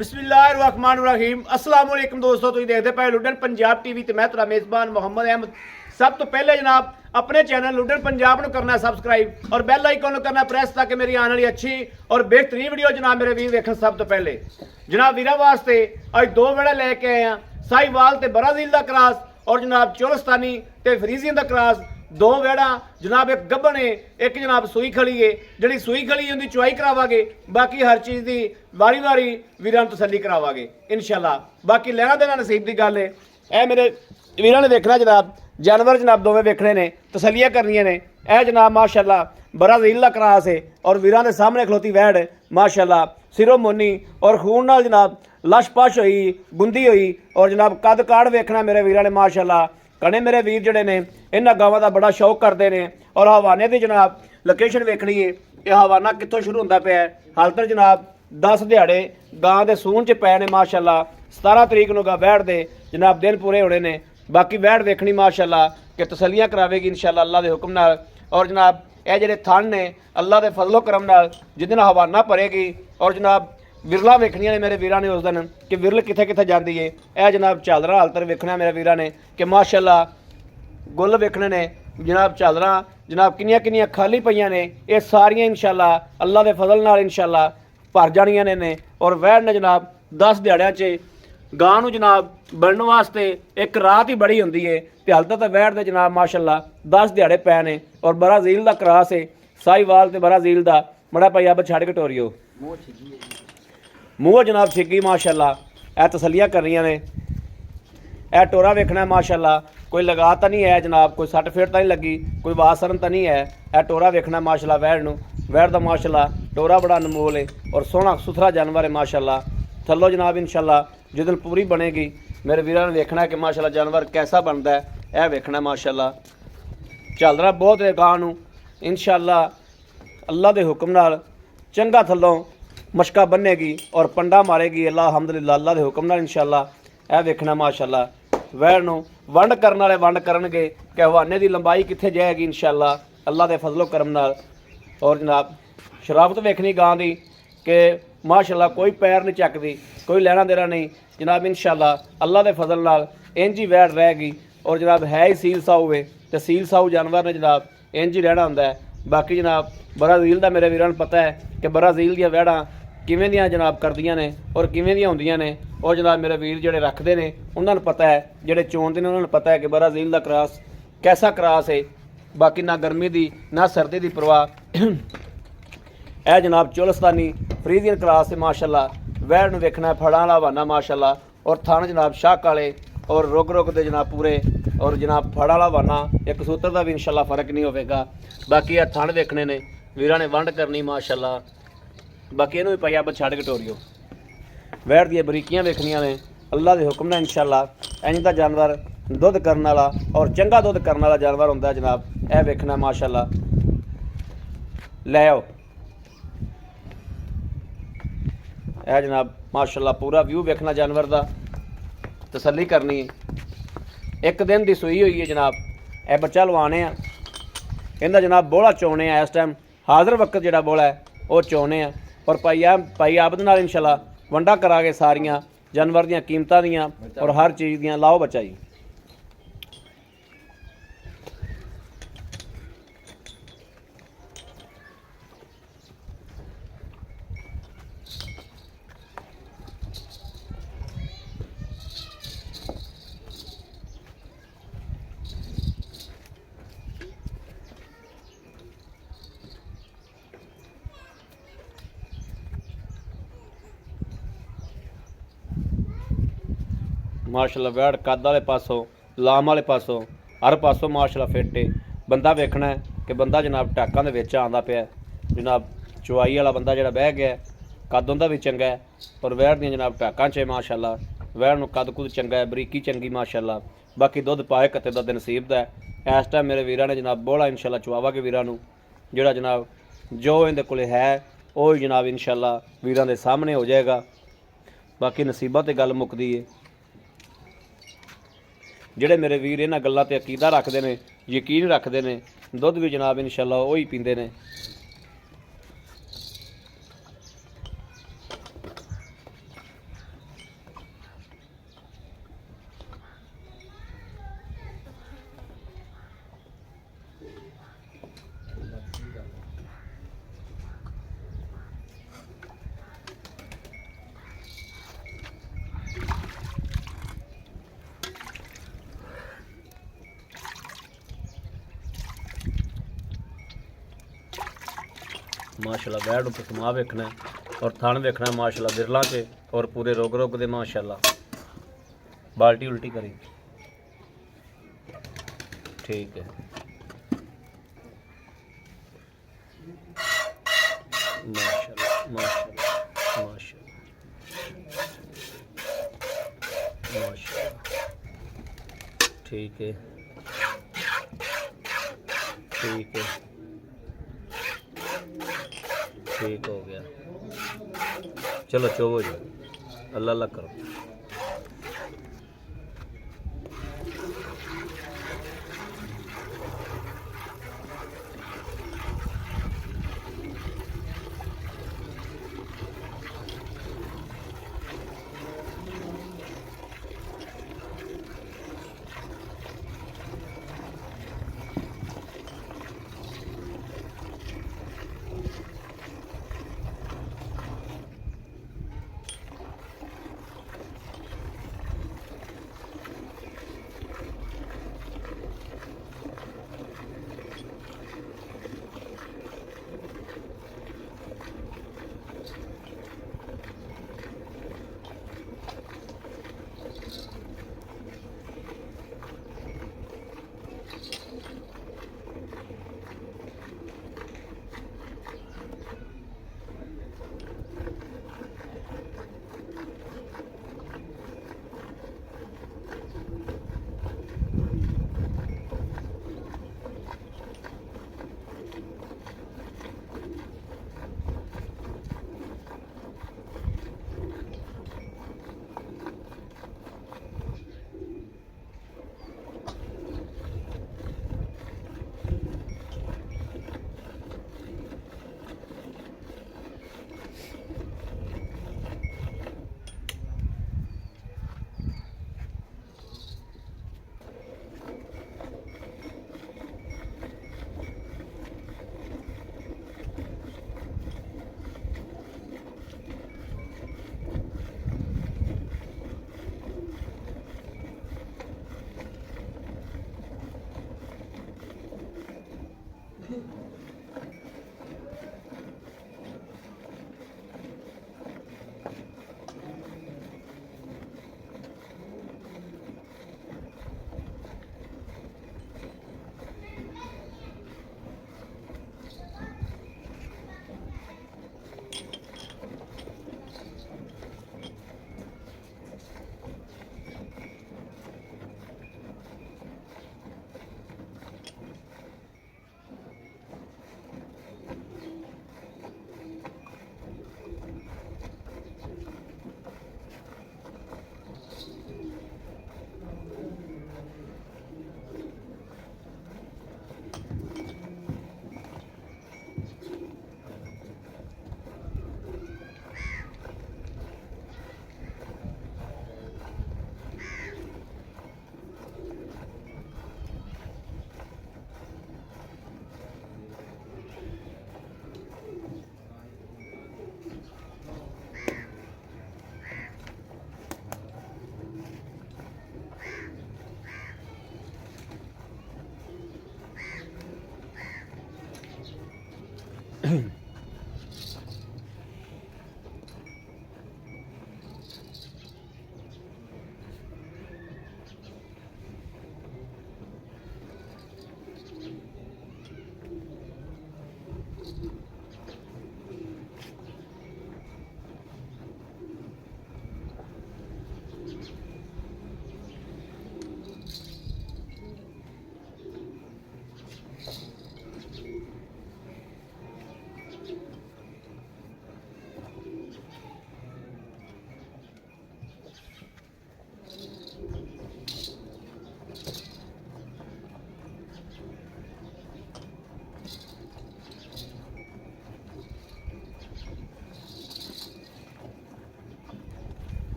बिस्मिल्लाहिर्रहमानिर्रहीम अस्सलाम वालेकुम दोस्तों, तुम देखते पे लुडन पंजाब टीवी ते मैं तेरा मेज़बान मोहम्मद अहमद। सब तो पहले जनाब अपने चैनल लुडन पंजाब को करना सब्सक्राइब और बैल आइकन को करना प्रेस ताकि मेरी आने वाली अच्छी और बेहतरीन वीडियो जनाब मेरे वीर देखन। सब तो पहले जनाब वीरा वास्ते अज दो वेड़ा लैके आए हैं, साहिवाल ते बराजील का क्रॉस और जनाब चोलस्तानी ते फ्रीजियन का क्रॉस। दो वेड़ा जनाब, एक गब्बन है, एक जनाब सूई खड़ी है। जी सूई खड़ी है उनकी चुआई करावागे, बाकी हर चीज़ की वारी वारी वीरां तसल्ली करावागे इंशाल्लाह। बाकी लेना देना नसीब की गल है। यह मेरे वीरां ने देखना जनाब, जानवर जनाब दोवें वेखने ने, तसलियां करनियां ने। यह जनाब माशाल्लाह बराजील का क्रॉस है और वीरां दे सामने खलोती वैड़ माशाल्लाह सिरों मुन्नी और खून नाल जनाब लश पश हुई, गुंदी हुई और जनाब कद काड़ वेखना मेरे वीरां ने माशाल्लाह। कने मेरे वीर जड़े ने इन्हां गावां दा बड़ा शौक करते हैं और हवाने की जनाब लोकेशन वेखनी है। यह हवाना कित्थों शुरू होंदा पिया हाल तक जनाब 10 दिहाड़े गां दे सून च पए ने माशाल्लाह। 17 तरीक नूं गा वैड़ दे जनाब दिन पूरे होने ने। बाकी वैड़ वेखनी माशाल्लाह कि तसलियां करावेगी इंशाल्लाह अल्लाह दे हुक्म नाल। और जनाब यह जिहड़े थन ने अल्लाह दे फजलो करम नाल जिस दिन हवाना भरेगी और जनाब विरला वेखनियां ने मेरे वीरां ने उस दिन कि विरल कित्थे कित्थे जाती है। यह जनाब झालरा हालतर वेखना मेरे वीरां ने कि माशाल्लाह गुल वेखने ने जनाब। झालरा जनाब किनियां किनियां खाली पईयां ने, ये सारियां इंशाल्लाह अल्लाह दे फजल नाल इंशाल्लाह भर जानियां ने। और वैड़ ने जनाब 10 दिहाड़ियां च गां नूं जनाब बनने वास्ते एक रात ही बड़ी होंदी है। ते हाल तक वैड़ दे जनाब माशाल्लाह 10 दिहाड़े पै ने और बराजील का क्रॉस है। साहिवाल ते बराजील का बड़ा भाई अब छड़ के टोरियो मूँह जनाब छिगी माशाल्लाह। यह तसलियां कर रही ने। यह टोरा वेखना माशाल्लाह, कोई लगा तो नहीं है जनाब, कोई सट फेट तो नहीं लगी, कोई वासरन तो नहीं है। यह टोरा वेखना माशाल्लाह वैड़ नूं। वैड़ का माशाल्लाह टोरा बड़ा अनमोल है और सोहना सुथरा जानवर है माशाल्लाह। थल्लो जनाब इंशाल्लाह जिस दिन पूरी बनेगी मेरे वीरां ने वेखना कि माशाल्लाह जानवर कैसा बनता है। यह वेखना माशाल्लाह झालरा बहुत है गां नूं इंशाल्लाह अल्लाह के हुक्म नाल चंगा थल्लों मशका बनेगी और पंडा मारेगी अल्लाह अलहमदुलिल्लाह अल्लाह के हुक्म नाल इंशाल्लाह। यह वेखना माशाल्लाह वैड़ नूं वंड करन वाले वंड करनगे कि हवाने की लंबाई कित्थे जाएगी इंशाल्लाह अल्लाह के फजलो करम नाल। और जनाब शराफत वेखनी गां दी कि माशाल्लाह कोई पैर नहीं चकदी, कोई लेना देना नहीं जनाब इंशाल्लाह अल्लाह के फजल नाल इंज ही वैड़ रहेगी। और जनाब है ही सील साऊ है तो सील साऊ जानवर ने जनाब इंज ही रहना होंदा है। बाकी जनाब बराजील का मेरे वीरां नूं पता है कि बराजील दी वैड़ां किवें दियां जनाब करदियां ने और किवें दियां होंदियां ने। और जनाब मेरे वीर जिहड़े रखते हैं उन्होंने पता है, जिहड़े चोणदे ने उन्होंने पता है कि बराजील का क्रॉस कैसा क्रॉस है। बाकी ना गर्मी की ना सर्दी की परवाह। यह जनाब चोलस्तानी फ्रीजियन क्रॉस है माशाल्लाह। वैड़ नूं वेखना फड़ां वाला हवाना माशाल्लाह और थान जनाब शाक वाले और रुक रुक दे जनाब पूरे और जनाब फड़ा वाला हवाना एक सूत्र का भी इंशाल्लाह फर्क नहीं होगा। बाकी यह थन वेखने ने वीरां ने वंड करनी माशाल्लाह। बाकी इनू भी पाई आप छड़ के टोरियो वैड़ दी बरीकियां वेखनियां ने अल्लाह के हुक्म नाल इंशाल्लाह। इंज दा जानवर दुध करने वाला और चंगा दुध करने वाला जानवर होंदा जनाब। यह वेखना माशाल्लाह। लै आओ यह जनाब माशाल्लाह पूरा व्यू वेखना जानवर का, तसल्ली करनी है। एक दिन की सूई हुई है जनाब। यह बच्चा लवाने इनका जनाब बोला चोने इस टाइम हाजिर वक्त जोड़ा बोला है वह चोने और भाई आबद नाल इंशाल्लाह वंडा करांगे सारियां जानवर दियां कीमतां दियां और हर चीज़ दियां। लाओ बच्चा जी। माशाल्लाह वैड़ कद वाले पासों लाम वाले पासों हर पासों माशाल्लाह फिट है। बंदा वेखना है कि बंदा जनाब टाकां दे विच आंदा पिया जनाब। चुआई वाला बंदा जिहड़ा बह गया कद उंदा भी चंगा है और वैड़ दियां जनाब टाकां च माशाल्लाह। वैड़ नूं कद कुद चंगा है, बरीकी चंगी माशाल्लाह। बाकी दुध पाए कत्ते दा नसीब दा है। इस टाइम मेरे वीरां ने जनाब बोला इंशाल्लाह चुआवा के वीरां नूं जिहड़ा जनाब जो इहदे कोले है वह जनाब इंशाल्लाह वीरां दे सामने हो जाएगा। बाकी नसीबां ते गल मुकदी है। ਜਿਹੜੇ मेरे वीर इन्हां गल्लां ते अकीदा रखते हैं, यकीन रखते हैं, दुध भी जनाब इंशाल्लाह वही पींदे ने। माशाल्लाह बैठ ऊपर समा वेखना और थान वेखना माशाल्लाह बिरला से और पूरे रोग रोग दे माशाल्लाह। बाल्टी उल्टी करी ठीक है। माशाल्लाह माशाल्लाह माशाल्लाह माशाल्लाह ठीक है ठीक है ठीक हो गया। चलो चोवो जी अल्लाह अल्लाह करो।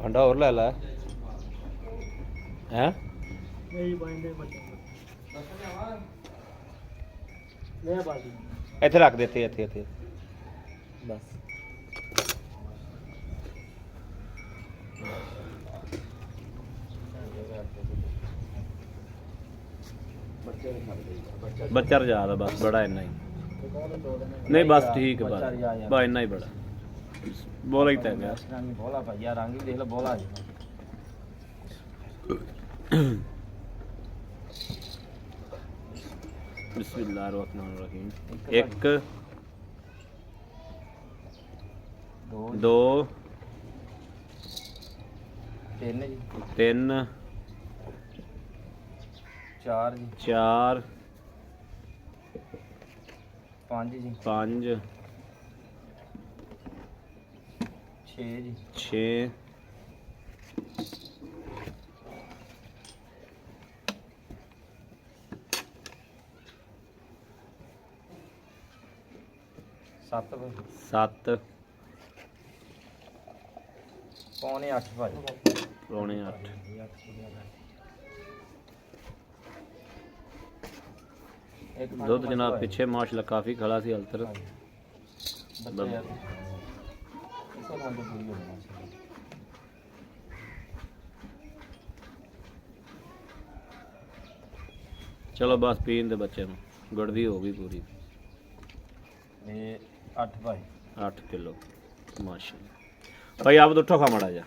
अंडा और ले ला हैं यही पॉइंट है बच्चा ले बाजी ਇੱਥੇ ਰੱਖ ਦੇ, ਇੱਥੇ ਬਸ। ਬੱਚਾ ਰਜਾ ਦਾ ਬਸ, ਬੜਾ ਇੰਨਾ ਹੀ ਨਹੀਂ, ਬਸ ਠੀਕ ਬਸ ਇੰਨਾ ਹੀ ਬੜਾ ਬੋਲਾ ਹੀ ਤੈ ਗਿਆ। ਬੋਲਾ ਭਾਈ ਯਾਰ, ਰੰਗ ਵੀ ਦੇਖ ਲਓ ਬੋਲਾ ਜੀ। ਬਿਸਮਿਲ੍ਲਾਹਿਰਰਹਿਮਾਨਿਰਰਹੀਮ। 1 2 3 ਜੀ 3 4 ਜੀ 4 5 ਜੀ 5 6 ਜੀ 6 7 ਭਾਈ 7 ਪੌਣੇ 8 ਭਾਈ ਪੌਣੇ 8। ਦੁੱਧ ਜਨਾਬ ਪਿੱਛੇ ਮਾਸ਼ਾਅੱਲਾ ਕਾਫੀ ਖੜਾ ਸੀ ਹਲਤਰ। ਚਲੋ ਬਸ ਪੀਣ ਦੇ ਬੱਚੇ ਨੂੰ, ਗੁੜਵੀ ਹੋ ਗਈ ਪੂਰੀ। ਇਹ 8 ਭਾਈ 8 ਕਿਲੋ ਮਾਸ਼ਾਅੱਲਾ। ਭਾਈ ਆਪ ਉੱਠੋ, ਖਾ ਮਾੜਾ ਜਾ,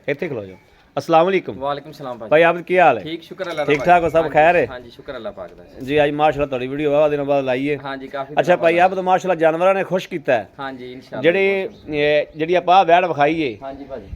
ਇੱਥੇ ਖਲੋ ਜਾਓ। अस्सलाम वालेकुम। वालेकुम सलाम भाई। भाई आप की हाल है? ठीक, शुक्र अल्लाह। ठीक ठाक हो, सब खैर है? हाँ जी, शुक्र अल्लाह पाक दा जी। आज माशाल्लाह थोड़ी वीडियो बहुत दिनों बाद लाई है। हाँ जी, काफी अच्छा भाई आप तो माशाल्लाह जानवरां ने खुश कीता है। हाँ जी इंशाल्लाह। ਜਿਹੜੀ ਆਪਾਂ ਵੈੜ ਵਿਖਾਈ ਏ, हाँ जी भाजी।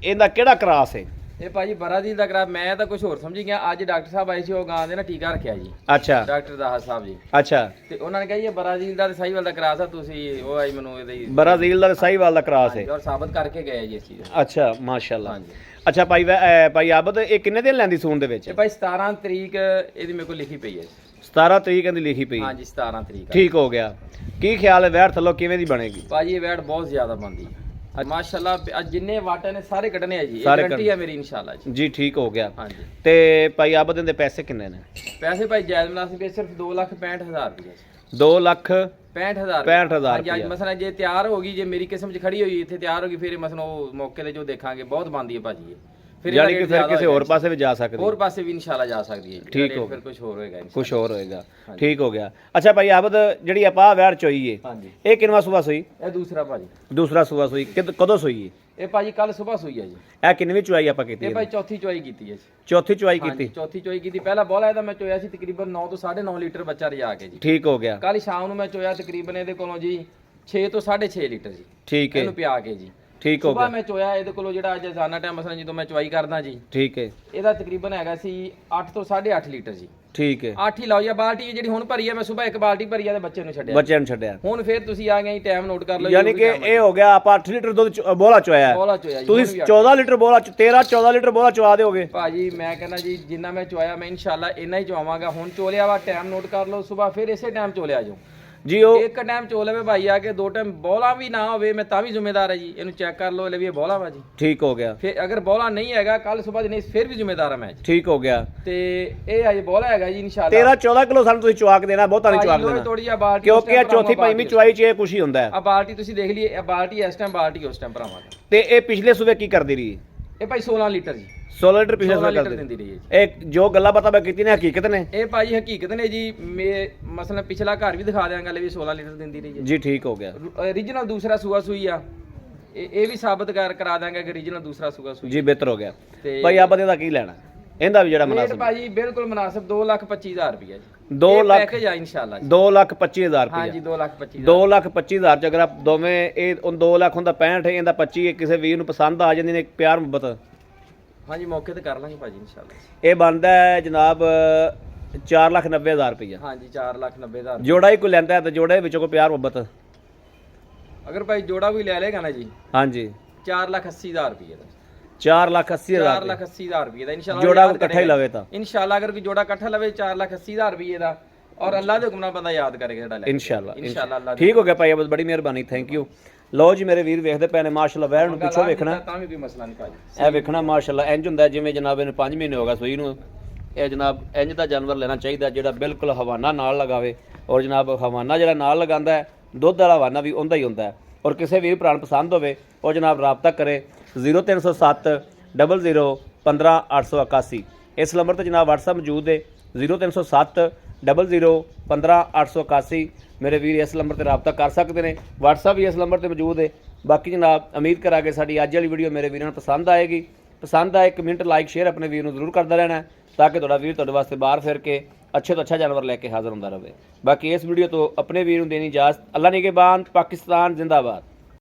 ਇਹਦਾ ਕਿਹੜਾ ਕਰਾਸ ਹੈ? ਇਹ ਭਾਜੀ ਬਰਾਜ਼ੀਲ ਦਾ ਕਰਾ। ਮੈਂ ਤਾਂ ਕੁਝ ਹੋਰ ਸਮਝੀ ਗਿਆ। ਅੱਜ ਡਾਕਟਰ ਸਾਹਿਬ ਆਏ ਸੀ, ਉਹ ਗਾਂ ਦੇ ਨਾ ਟੀਕਾ ਰੱਖਿਆ ਜੀ। ਅੱਛਾ। ਡਾਕਟਰ ਦਾਹਰ ਸਾਹਿਬ ਜੀ। ਅੱਛਾ। ਤੇ ਉਹਨਾਂ ਨੇ ਕਿਹਾ ਇਹ ਬਰਾਜ਼ੀਲ ਦਾ ਤੇ ਸਾਹੀਵਾਲ ਦਾ ਕਰਾਸ ਆ। ਤੁਸੀਂ ਉਹ ਆਈ ਮੈਨੂੰ ਇਹਦੀ ਬਰਾਜ਼ੀਲ ਦਾ ਸਾਹੀਵਾਲ ਦਾ ਕਰਾਸ ਹੈ। ਔਰ ਸਾਬਤ ਕਰਕੇ ਗਏ ਜੀ ਇਸ ਚੀਜ਼। ਅੱਛਾ ਮਾਸ਼ਾਅੱਲਾ। ਹਾਂਜੀ। ਅੱਛਾ ਭਾਈ ਆਬਦ, ਇਹ ਕਿੰਨੇ ਦਿਨ ਲੈਂਦੀ ਸੂਣ ਦੇ ਵਿੱਚ? ਇਹ ਭਾਈ 17 ਤਰੀਕ ਇਹਦੀ ਮੇਰੇ ਕੋਲ ਲਿਖੀ ਪਈ ਹੈ। 17 ਤਰੀਕ ਇਹਦੀ ਲਿਖੀ ਪਈ? ਹਾਂਜੀ 17 ਤਰੀਕ। ਠੀਕ ਹੋ ਗਿਆ। ਕੀ ਖਿਆਲ ਹੈ ਵੈੜ ਥੱਲੋਂ ਕਿਵੇਂ ਦੀ ਬਣੇਗੀ? ਭਾਜੀ ਇਹ ਵੈੜ ਬਹੁਤ ਜ਼ਿਆਦਾ ਬਣਦੀ ਹੈ ਮਾਸ਼ਾਅੱਲਾ। ਅੱਜ ਜਿੰਨੇ ਵਾਟੇ ਨੇ ਸਾਰੇ ਕੱਢਨੇ ਆ ਜੀ। ਇਹ ਗਾਰੰਟੀ ਹੈ ਮੇਰੀ ਇਨਸ਼ਾਅੱਲਾ ਜੀ। ਜੀ ਠੀਕ ਹੋ ਗਿਆ। ਹਾਂਜੀ। ਤੇ ਭਾਈ ਆਬਦ ਦੇ ਪੈਸੇ ਕਿੰਨੇ ਨੇ? ਪੈਸੇ ਭਾਈ ਜਾਇਜ਼ ਮੁਨਾਸਿਬ ਸਿਰਫ 2,65,000 ਰੁਪਏ। 2,65,000 ਹਾਂਜੀ। ਅੱਜ ਮਸਲਾ ਜੇ ਤਿਆਰ ਹੋ ਗਈ, ਜੇ ਮੇਰੀ ਕਿਸਮ 'ਚ ਖੜੀ ਹੋਈ ਇੱਥੇ ਤਿਆਰ ਹੋ ਗਈ, ਫਿਰ ਮਸਲਾ ਉਹ ਮੌਕੇ ਤੇ ਜੋ ਦੇਖਾਂਗੇ ਬਹੁਤ ਬਣਦੀ ਹੈ ਭਾਜੀ। ਫਿਰ ਯਾਨੀ ਕਿ ਫਿਰ ਕਿਸੇ ਹੋਰ ਪਾਸੇ ਵੀ ਜਾ ਸਕਦੀ ਹੈ? ਹੋਰ ਪਾਸੇ ਵੀ ਇਨਸ਼ਾਅੱਲਾ ਜਾ ਸਕਦੀ ਹੈ। ਠੀਕ ਹੋ, ਫਿਰ ਕੁਝ ਹੋਰ ਹੋਏਗਾ। ਕੁਝ ਹੋਰ ਹੋਏਗਾ। ਠੀਕ ਹੋ ਗਿਆ। ਅੱਛਾ ਭਾਈ ਆਬਦ, ਜਿਹੜੀ ਆਪਾਂ ਵੈੜ ਚੋਈ ਏ, ਹਾਂਜੀ, ਇਹ ਕਿੰਨਵਾਂ ਸੂਆ ਸੂਈ? ਇਹ ਦੂਸਰਾ ਭਾਜੀ। ਦੂਸਰਾ ਸੂਆ ਸੂਈ। ਕਦੋਂ ਸੂਈ ਏ? ਇਹ ਭਾਜੀ ਕੱਲ ਸਵੇਰ ਸੂਈ ਹੈ ਜੀ। ਇਹ ਕਿੰਨਵੀਂ ਚੁਆਈ ਆਪਾਂ ਕੀਤੀ? ਇਹ ਭਾਈ ਚੌਥੀ ਚੁਆਈ ਕੀਤੀ ਹੈ ਜੀ। ਚੌਥੀ ਚੁਆਈ ਕੀਤੀ? ਚੌਥੀ ਚੁਆਈ ਕੀਤੀ। ਪਹਿਲਾ ਬੋਲਾ ਇਹਦਾ ਮੈਂ ਚੋਇਆ ਸੀ ਤਕਰੀਬਨ 9 ਤੋਂ 9.5 ਲੀਟਰ ਬੱਚਾ ਰਜਾ ਕੇ ਜੀ। ਠੀਕ ਹੋ ਗਿਆ। ਕੱਲ ਸ਼ਾਮ ਨੂੰ ਮੈਂ ਚੋਇਆ ਤਕਰੀਬਨ ਇਹਦੇ ਕੋਲੋਂ ਜੀ 6 ਤੋਂ 6.5 ਲੀਟਰ ਜੀ। ਠੀਕ ਹੈ। ਇਹਨੂੰ ਪਿਆ ਕੇ ਜੀ। ਠੀਕ ਹੋ ਗਿਆ। ਸੁਬਾਹ ਮੈਂ ਚੋਇਆ ਇਹਦੇ ਕੋਲੋਂ ਜਿਹੜਾ ਅੱਜ ਰੋਜ਼ਾਨਾ ਟਾਈਮ ਮਸਲਾ ਜਦੋਂ ਮੈਂ ਚੁਆਈ ਕਰਦਾ ਜੀ। ਠੀਕ ਹੈ। ਇਹਦਾ ਤਕਰੀਬਨ ਹੈਗਾ ਸੀ 8 ਤੋਂ 8.5 ਲੀਟਰ ਜੀ। ਠੀਕ ਹੈ। 8 ਹੀ ਲਾਓ ਜਾਂ ਬਾਲਟੀ ਜਿਹੜੀ ਹੁਣ ਭਰੀ ਹੈ, ਮੈਂ ਸਵੇਰ ਇੱਕ ਬਾਲਟੀ ਭਰੀ ਆ ਤੇ ਬੱਚੇ ਨੂੰ ਛੱਡਿਆ। ਹੁਣ ਫਿਰ ਤੁਸੀਂ ਆ ਗਏ ਟਾਈਮ ਨੋਟ ਕਰ ਲਓ। ਯਾਨੀ ਕਿ ਇਹ ਹੋ ਗਿਆ ਆਪਾਂ 8 ਲੀਟਰ ਦੁੱਧ ਬੋਲਾ ਚੋਇਆ। ਤੁਸੀਂ 14 ਲੀਟਰ ਬੋਲਾ 14 ਲੀਟਰ ਬੋਲਾ ਚਵਾ ਦਿਓਗੇ? ਭਾਜੀ ਮੈਂ ਕਹਿੰਦਾ ਜੀ ਜਿੰਨਾ ਮੈਂ ਚੋਇਆ ਮੈਂ ਇਨਸ਼ਾਅੱਲਾ ਇੰਨਾ ਹੀ ਚਵਾਵਾਂਗਾ। ਹੁਣ ਚੋਲਿਆ ਵਾ ਟਾਈਮ ਨੋਟ ਕਰ ਲਓ। ਸਵੇਰ ਫਿਰ ਇਸੇ ਟਾਈਮ ਚੋਲਿਆ ਜਾਓ ਜੀ। ਉਹ ਇੱਕ ਟਾਈਮ ਚੋ ਲਵੇ ਭਾਈ ਆ ਕੇ, 2 ਟਾਈਮ ਬੋਲਾ ਵੀ ਨਾ ਹੋਵੇ ਮੈਂ ਤਾਂ ਵੀ ਜ਼ਿੰਮੇਦਾਰ ਹੈ ਜੀ। ਇਹਨੂੰ ਚੈੱਕ ਕਰ ਲਓ, ਇਹ ਬੋਲਾ ਵਾ ਜੀ। ਠੀਕ ਹੋ ਗਿਆ। ਫਿਰ ਅਗਰ ਬੋਲਾ ਨਹੀਂ ਹੈਗਾ ਕੱਲ ਸਵੇਰ ਨਹੀਂ ਫਿਰ ਵੀ ਜ਼ਿੰਮੇਦਾਰ ਹਾਂ ਮੈਂ ਜੀ। ਠੀਕ ਹੋ ਗਿਆ। ਤੇ ਇਹ ਅਜੇ ਬੋਲਾ ਹੈਗਾ ਜੀ ਇਨਸ਼ਾਅੱਲਾ। 13-14 ਕਿਲੋ ਸਾਨੂੰ ਤੁਸੀਂ ਚਵਾ ਕੇ ਦੇਣਾ, ਬਹੁਤਾ ਨਹੀਂ ਚਵਾ ਕੇ ਦੇਣਾ ਥੋੜੀ ਜਿਹੀ ਬਾਲਟੀ, ਕਿਉਂਕਿ ਇਹ ਚੌਥੀ ਪੰਜਵੀਂ ਚਵਾਈ 'ਚ ਇਹ ਕੁਛ ਹੀ ਹੁੰਦਾ ਹੈ। ਆ ਬਾਲਟੀ ਤੁਸੀਂ ਦੇਖ ਲਈ, ਇਹ ਬਾਲਟੀ ਇਸ ਟਾਈਮ ਬਾਲਟੀ ਉਸ ਟਾਈਮ ਭਰਾਵਾਂ। ਤੇ ਇਹ ਪਿਛਲੇ ਸੂਬੇ ਕੀ ਕਰਦੀ ਰਹੀ? ਇਹ ਭਾਈ 16 ਲੀਟਰ ਜੀ। 16 ਲੀਟਰ ਪਿਛਲੇ ਸੂਬੇ ਦਿੰਦੀ ਰਹੀ ਹੈ। ਇਹ ਜੋ ਗੱਲਾਂ ਬਾਤਾਂ ਮੈਂ ਕੀਤੀ ਨੇ ਹਕੀਕਤ ਨੇ? ਇਹ ਭਾਜੀ ਹਕੀਕਤ ਨੇ ਜੀ। ਮਸਲਾ ਪਿਛਲਾ ਘਰ ਵੀ ਦਿਖਾ ਦਿਆਂਗਾ, ਵੀ 16 ਲੀਟਰ ਦਿੰਦੀ ਰਹੀ ਹੈ ਜੀ। ਠੀਕ ਹੋ ਗਿਆ। ਓਰੀਜਨਲ ਦੂਸਰਾ ਸੂਆ ਸੂਈ ਆ। ਇਹ ਵੀ ਸਾਬਤ ਕਰਾ ਦਾਂਗਾ ਕਿ ਓਰੀਜਨਲ ਦੂਸਰਾ ਸੂਆ ਸੂਈ ਜੀ। ਬਿਹਤਰ ਹੋ ਗਿਆ। ਭਾਈ ਆਪਾਂ ਇਹਦਾ ਕੀ ਲੈਣਾ? ਇਹਦਾ ਵੀ ਜਿਹੜਾ ਮੁਨਾਸਿਬ ਭਾਜੀ ਬਿਲਕੁਲ ਮੁਨਾਸਿਬ 2,25,000 ਰੁਪਏ ਜੀ। 2 ਲੱਖ ਪੈਕੇਜ ਆ ਇਨਸ਼ਾਅੱਲਾ ਜੀ। 2,25,000 ਰੁਪਏ। ਹਾਂਜੀ 2,25,000। 2,25,000 ਚ ਅਗਰ ਆਪ ਦੋਵੇਂ ਇਹ 2 ਲੱਖ ਹੁੰਦਾ 65, ਇਹਦਾ 25, ਕਿਸੇ ਵੀਰ ਨੂੰ ਪਸੰਦ ਆ ਜਾਂਦੀ ਨੇ ਪਿਆਰ ਮੁਹੱਬਤ। ਹਾਂਜੀ ਮੌਕੇ ਤੇ ਕਰ ਲਾਂਗੇ ਭਾਜੀ ਇਨਸ਼ਾਅੱਲਾ। ਇਹ ਬਣਦਾ ਹੈ ਜਨਾਬ 4,90,000 ਰੁਪਏ। ਹਾਂਜੀ 4,90,000। ਜੋੜਾ ਹੀ ਕੋਈ ਲੈਂਦਾ ਹੈ ਤਾਂ ਜੋੜੇ ਵਿੱਚੋਂ ਕੋਈ ਪਿਆਰ ਮੁਹੱਬਤ ਅਗਰ ਭਾਈ ਜੋੜਾ ਵੀ ਲੈ ਲੇਗਾ ਨਾ ਜੀ। ਹਾਂਜੀ 4,80,000 ਰੁਪਏ ਦਾ। 4,80,000 4,80,000 ਰੁਪਏ ਦਾ ਇਨਸ਼ਾਅੱਲਾ। ਜੋੜਾ ਇਕੱਠਾ ਹੀ ਲਵੇ ਤਾਂ ਇਨਸ਼ਾਅੱਲਾ, ਅਗਰ ਕੋਈ ਜੋੜਾ ਇਕੱਠਾ ਲਵੇ 4,80,000 ਰੁਪਏ ਦਾ, ਔਰ ਅੱਲਾਹ ਦੇ ਹੁਕਮ ਨਾਲ ਬੰਦਾ ਯਾਦ ਕਰੇਗਾ ਜਿਹੜਾ ਲੈ ਇਨਸ਼ਾਅੱਲਾ। ਇਨਸ਼ਾਅੱਲਾ ਠੀਕ ਹੋ ਗਿਆ ਭਾਈ, ਬੜੀ ਮਿਹਰਬਾਨੀ, ਥੈਂਕ ਯੂ। ਲਓ ਜੀ ਮੇਰੇ ਵੀਰ ਵੇਖਦੇ ਪਏ ਨੇ ਮਾਸ਼ਾਅੱਲਾ ਵੈੜ ਨੂੰ ਪਿੱਛੋਂ ਵੇਖਣਾ ਤਾਂ ਵੀ ਕੋਈ ਮਸਲਾ ਨਹੀਂ ਭਾਜੀ। ਇਹ ਵੇਖਣਾ ਮਾਸ਼ਾਅੱਲਾ ਇੰਜ ਹੁੰਦਾ ਜਿਵੇਂ ਜਨਾਬ ਇਹਨੂੰ 5 ਮਹੀਨੇ ਹੋ ਗਏ ਸੂਈ ਨੂੰ, ਇਹ ਜਨਾਬ ਇੰਜ ਦਾ ਜਾਨਵਰ ਲੈਣਾ ਚਾਹੀਦਾ ਜਿਹੜਾ ਬਿਲਕੁਲ ਹਵਾਨਾ ਨਾਲ ਲਗਾਵੇ। ਔਰ ਜਨਾਬ ਹਵਾਨਾ ਜਿਹੜਾ ਨਾਲ ਲਗਾਉਂਦਾ ਹੈ ਦੁੱਧ ਵਾਲਾ ਹਵਾਨਾ ਵੀ ਉਹਦਾ ਹੀ ਹੁੰਦਾ ਹੈ। ਔਰ ਕਿਸੇ ਵੀਰ ਭਰਾ ਨੂੰ ਪਸੰਦ ਹੋਵੇ ਉਹ ਜਨਾਬ ਰਾਬਤਾ ਕਰੇ 0307 00 15 881। ਇਸ ਨੰਬਰ ਤੇ ਜਨਾਬ WhatsApp ਮੌਜੂਦ ਹੈ 0307 00 15 881। ਮੇਰੇ ਵੀਰ ਇਸ ਨੰਬਰ ਤੇ ਰਾਬਤਾ ਕਰ ਸਕਦੇ ਨੇ। WhatsApp ਵੀ ਇਸ ਨੰਬਰ ਤੇ ਮੌਜੂਦ ਹੈ। ਬਾਕੀ ਜਨਾਬ ਉਮੀਦ ਕਰਾਂਗੇ ਸਾਡੀ ਅੱਜ ਵਾਲੀ ਵੀਡੀਓ ਮੇਰੇ ਵੀਰਾਂ ਨੂੰ ਪਸੰਦ ਆਏਗੀ। ਪਸੰਦ ਆਏ ਕਮੈਂਟ ਲਾਈਕ ਸ਼ੇਅਰ ਆਪਣੇ ਵੀਰ ਨੂੰ ਜ਼ਰੂਰ ਕਰਦਾ ਰਹਿਣਾ ਤਾਂ ਕਿ ਤੁਹਾਡਾ ਵੀਰ ਤੁਹਾਡੇ ਵਾਸਤੇ ਬਾਹਰ ਫਿਰ ਕੇ अच्छे तो अच्छा जानवर लेके हाजिर होता रहे। बाकी इस वीडियो तो अपने वीर देनी इजाजत। अल्लाह निगहबान। पाकिस्तान जिंदाबाद।